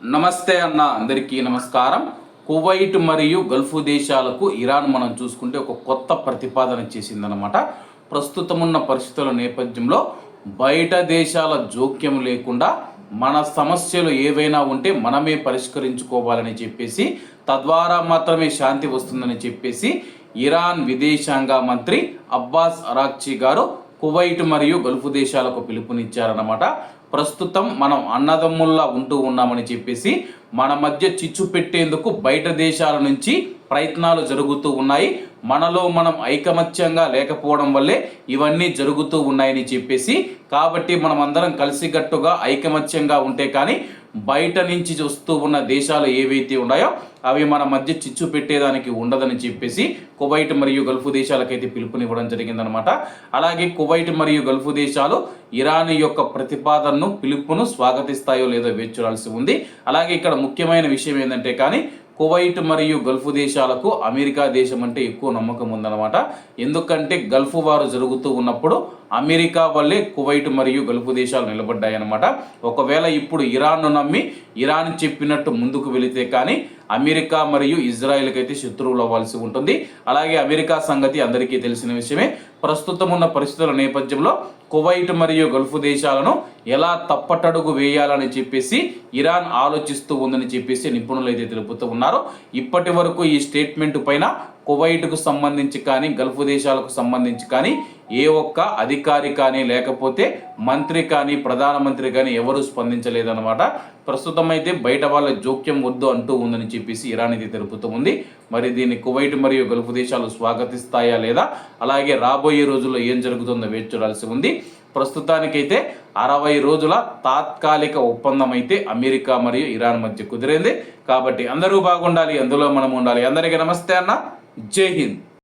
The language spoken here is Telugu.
నమస్తే అన్న, అందరికీ నమస్కారం. కువైట్ మరియు గల్ఫ్ దేశాలకు ఇరాన్ మనం చూసుకుంటే ఒక కొత్త ప్రతిపాదన చేసిందనమాట. ప్రస్తుతం ఉన్న పరిస్థితుల నేపథ్యంలో బయట దేశాల జోక్యం లేకుండా మన సమస్యలు ఏవైనా ఉంటే మనమే పరిష్కరించుకోవాలని చెప్పేసి, తద్వారా మాత్రమే శాంతి వస్తుందని చెప్పేసి ఇరాన్ విదేశాంగ మంత్రి అబ్బాస్ అరాక్చి గారు కువైట్ మరియు గల్ఫ్ దేశాలకు పిలుపునిచ్చారన్నమాట. ప్రస్తుతం మనం అన్నదమ్ముల్లా ఉంటూ ఉన్నామని చెప్పేసి మన మధ్య చిచ్చు పెట్టేందుకు బయట దేశాల నుంచి ప్రయత్నాలు జరుగుతూ ఉన్నాయి. మనలో మనం ఐకమత్యంగా లేకపోవడం వల్లే ఇవన్నీ జరుగుతూ ఉన్నాయని చెప్పేసి, కాబట్టి మనం అందరం కలిసికట్టుగా ఐకమత్యంగా ఉంటే కానీ బయట నుంచి వస్తూ ఉన్న దేశాలు ఏవైతే ఉన్నాయో అవి మన మధ్య చిచ్చు పెట్టేదానికి ఉండదని చెప్పేసి కువైట్ మరియు గల్ఫ్ దేశాలకైతే పిలుపునివ్వడం జరిగిందనమాట. అలాగే కువైట్ మరియు గల్ఫ్ దేశాలు ఇరాన్ యొక్క ప్రతిపాదనను, పిలుపును స్వాగతిస్తాయో లేదో వేచి చూడాల్సి ఉంది. అలాగే ఇక్కడ ముఖ్యమైన విషయం ఏంటంటే కానీ కువైట్ మరియు గల్ఫ్ దేశాలకు అమెరికా దేశం అంటే ఎక్కువ నమ్మకం ఉందన్నమాట. ఎందుకంటే గల్ఫ్ వారు జరుగుతూ ఉన్నప్పుడు అమెరికా వల్లే కువైట్ మరియు గల్ఫ్ దేశాలు నిలబడ్డాయన్నమాట. ఒకవేళ ఇప్పుడు ఇరాన్ను నమ్మి ఇరాన్ చెప్పినట్టు ముందుకు వెళితే కానీ అమెరికా మరియు ఇజ్రాయెల్కి అయితే శత్రువులు అవ్వాల్సి ఉంటుంది. అలాగే అమెరికా సంగతి అందరికీ తెలిసిన విషయమే. ప్రస్తుతం ఉన్న పరిస్థితుల నేపథ్యంలో కువైట్ మరియు గల్ఫ్ దేశాలను ఎలా తప్పటడుగు వేయాలని చెప్పేసి ఇరాన్ ఆలోచిస్తూ ఉందని చెప్పేసి నిపుణులు అయితే తెలుపుతూ ఉన్నారు. ఇప్పటి వరకు ఈ స్టేట్మెంట్ పైన కువైట్కు సంబంధించి కానీ గల్ఫ్ దేశాలకు సంబంధించి కానీ ఏ ఒక్క అధికారి కానీ లేకపోతే మంత్రి కానీ ప్రధానమంత్రి కానీ ఎవరు స్పందించలేదన్నమాట. ప్రస్తుతం అయితే బయట వాళ్ళ జోక్యం వద్దు అంటూ ఉందని చెప్పేసి ఇరాన్ ఇది తెలుపుతూ ఉంది. మరి దీన్ని కువైట్ మరియు గల్ఫ్ దేశాలు స్వాగతిస్తాయా లేదా, అలాగే రాబోయే రోజుల్లో ఏం జరుగుతుందో వేచి చూడాల్సి ఉంది. ప్రస్తుతానికైతే 60 రోజుల తాత్కాలిక ఒప్పందం అయితే అమెరికా మరియు ఇరాన్ మధ్య కుదిరింది. కాబట్టి అందరూ బాగుండాలి, అందులో మనం ఉండాలి. అందరికీ నమస్తే అన్న, జై హింద్.